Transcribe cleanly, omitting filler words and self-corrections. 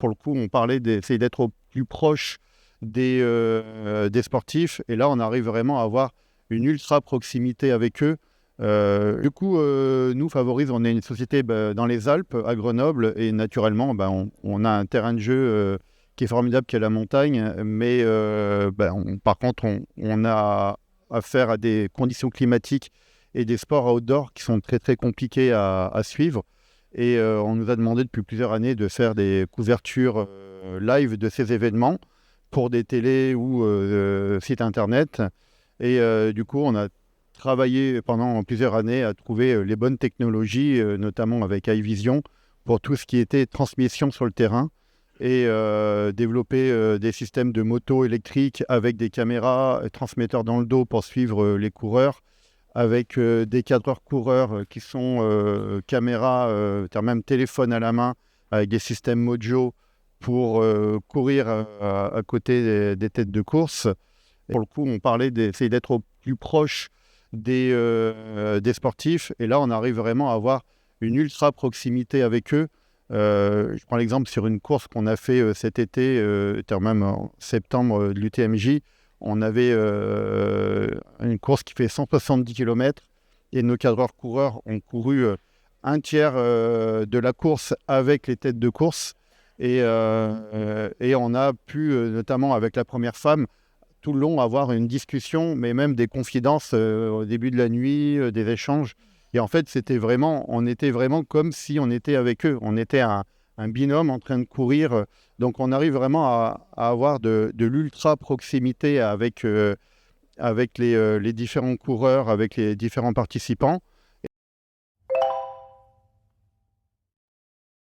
pour le coup, on parlait d'essayer d'être au plus proche des sportifs. Et là, on arrive vraiment à avoir une ultra proximité avec eux. Nous, Favorise, on est une société dans les Alpes, à Grenoble, et naturellement, on a un terrain de jeu qui est formidable, qui est la montagne, mais par contre, on a affaire à des conditions climatiques et des sports outdoor qui sont très très compliqués à suivre. Et on nous a demandé depuis plusieurs années de faire des couvertures live de ces événements pour des télés ou sites internet. Et du coup, on a travaillé pendant plusieurs années à trouver les bonnes technologies, notamment avec iVision, pour tout ce qui était transmission sur le terrain et développer des systèmes de moto électriques avec des caméras, transmetteurs dans le dos pour suivre les coureurs, avec des cadreurs-coureurs qui sont caméras, même téléphone à la main, avec des systèmes Mojo pour courir à côté des têtes de course. Et pour le coup, on parlait d'essayer d'être au plus proche des sportifs. Et là, on arrive vraiment à avoir une ultra proximité avec eux. Je prends l'exemple sur une course qu'on a fait cet été, même en septembre de l'UTMJ. On avait une course qui fait 170 km et nos cadreurs-coureurs ont couru un tiers de la course avec les têtes de course. Et on a pu, notamment avec la première femme, tout le long avoir une discussion, mais même des confidences au début de la nuit, des échanges. Et en fait, on était vraiment comme si on était avec eux. On était un binôme en train de courir. Donc, on arrive vraiment à avoir de l'ultra proximité avec les différents coureurs, avec les différents participants.